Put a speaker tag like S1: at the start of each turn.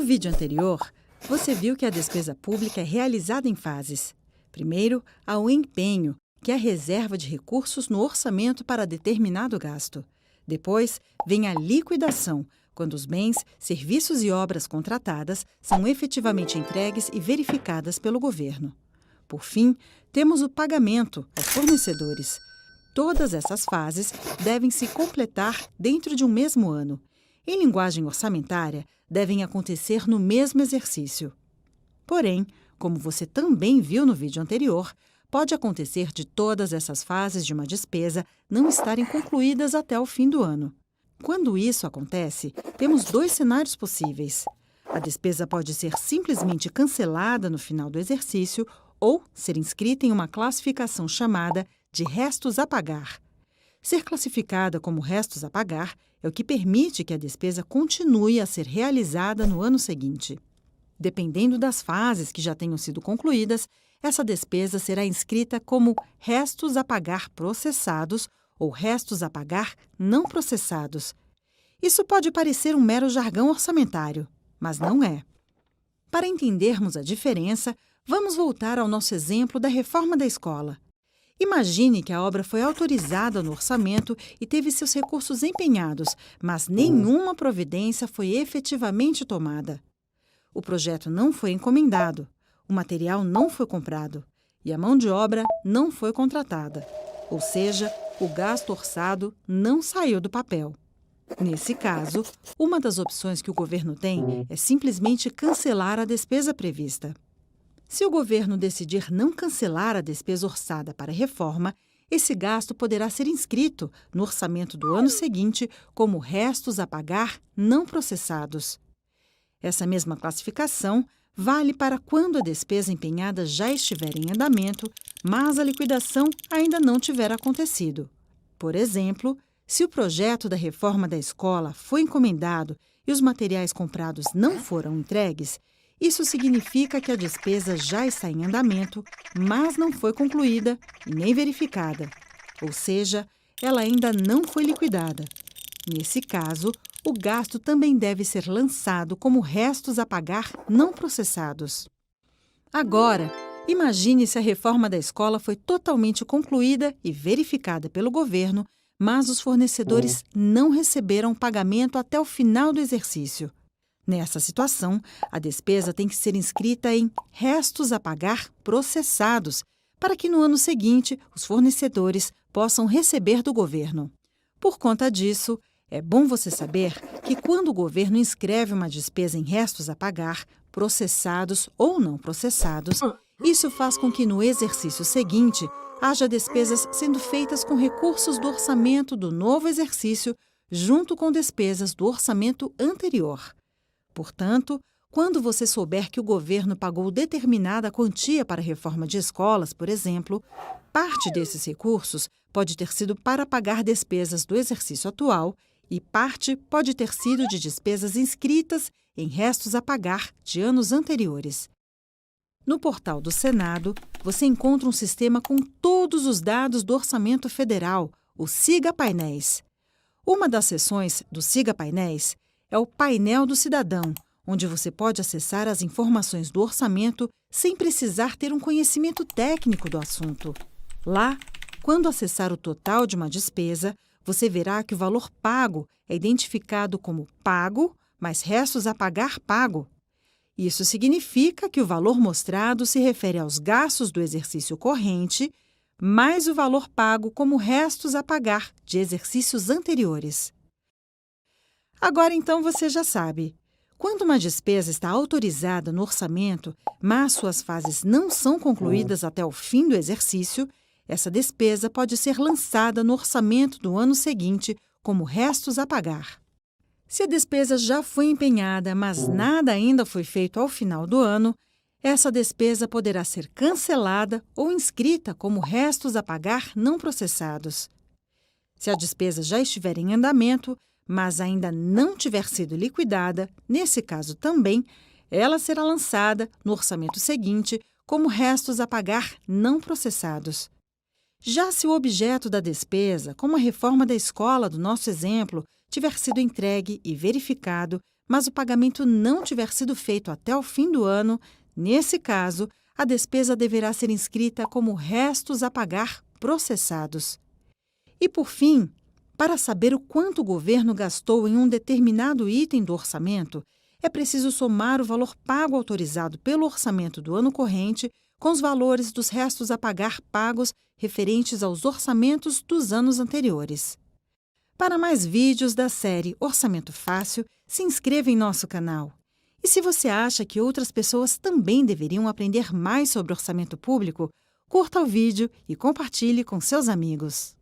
S1: No vídeo anterior, você viu que a despesa pública é realizada em fases. Primeiro, há o empenho, que é a reserva de recursos no orçamento para determinado gasto. Depois, vem a liquidação, quando os bens, serviços e obras contratadas são efetivamente entregues e verificadas pelo governo. Por fim, temos o pagamento aos fornecedores. Todas essas fases devem se completar dentro de um mesmo ano. Em linguagem orçamentária, devem acontecer no mesmo exercício. Porém, como você também viu no vídeo anterior, pode acontecer de todas essas fases de uma despesa não estarem concluídas até o fim do ano. Quando isso acontece, temos dois cenários possíveis. A despesa pode ser simplesmente cancelada no final do exercício ou ser inscrita em uma classificação chamada de restos a pagar. Ser classificada como restos a pagar é o que permite que a despesa continue a ser realizada no ano seguinte. Dependendo das fases que já tenham sido concluídas, essa despesa será inscrita como restos a pagar processados ou restos a pagar não processados. Isso pode parecer um mero jargão orçamentário, mas não é. Para entendermos a diferença, vamos voltar ao nosso exemplo da reforma da escola. Imagine que a obra foi autorizada no orçamento e teve seus recursos empenhados, mas nenhuma providência foi efetivamente tomada. O projeto não foi encomendado, o material não foi comprado e a mão de obra não foi contratada. Ou seja, o gasto orçado não saiu do papel. Nesse caso, uma das opções que o governo tem é simplesmente cancelar a despesa prevista. Se o governo decidir não cancelar a despesa orçada para a reforma, esse gasto poderá ser inscrito no orçamento do ano seguinte como restos a pagar não processados. Essa mesma classificação vale para quando a despesa empenhada já estiver em andamento, mas a liquidação ainda não tiver acontecido. Por exemplo, se o projeto da reforma da escola foi encomendado e os materiais comprados não foram entregues, isso significa que a despesa já está em andamento, mas não foi concluída e nem verificada. Ou seja, ela ainda não foi liquidada. Nesse caso, o gasto também deve ser lançado como restos a pagar não processados. Agora, imagine se a reforma da escola foi totalmente concluída e verificada pelo governo, mas os fornecedores não receberam o pagamento até o final do exercício. Nessa situação, a despesa tem que ser inscrita em restos a pagar processados, para que no ano seguinte os fornecedores possam receber do governo. Por conta disso, é bom você saber que quando o governo inscreve uma despesa em restos a pagar, processados ou não processados, isso faz com que no exercício seguinte haja despesas sendo feitas com recursos do orçamento do novo exercício, junto com despesas do orçamento anterior. Portanto, quando você souber que o governo pagou determinada quantia para a reforma de escolas, por exemplo, parte desses recursos pode ter sido para pagar despesas do exercício atual e parte pode ter sido de despesas inscritas em restos a pagar de anos anteriores. No portal do Senado, você encontra um sistema com todos os dados do Orçamento Federal, o Siga Painéis. Uma das seções do Siga Painéis é o Painel do Cidadão, onde você pode acessar as informações do orçamento sem precisar ter um conhecimento técnico do assunto. Lá, quando acessar o total de uma despesa, você verá que o valor pago é identificado como pago mais restos a pagar pago. Isso significa que o valor mostrado se refere aos gastos do exercício corrente, mais o valor pago como restos a pagar de exercícios anteriores. Agora, então, você já sabe. Quando uma despesa está autorizada no orçamento, mas suas fases não são concluídas até o fim do exercício, essa despesa pode ser lançada no orçamento do ano seguinte como restos a pagar. Se a despesa já foi empenhada, mas nada ainda foi feito ao final do ano, essa despesa poderá ser cancelada ou inscrita como restos a pagar não processados. Se a despesa já estiver em andamento, mas ainda não tiver sido liquidada, nesse caso também, ela será lançada no orçamento seguinte como restos a pagar não processados. Já se o objeto da despesa, como a reforma da escola do nosso exemplo, tiver sido entregue e verificado, mas o pagamento não tiver sido feito até o fim do ano, nesse caso, a despesa deverá ser inscrita como restos a pagar processados. E, por fim, para saber o quanto o governo gastou em um determinado item do orçamento, é preciso somar o valor pago autorizado pelo orçamento do ano corrente com os valores dos restos a pagar pagos referentes aos orçamentos dos anos anteriores. Para mais vídeos da série Orçamento Fácil, se inscreva em nosso canal. E se você acha que outras pessoas também deveriam aprender mais sobre orçamento público, curta o vídeo e compartilhe com seus amigos.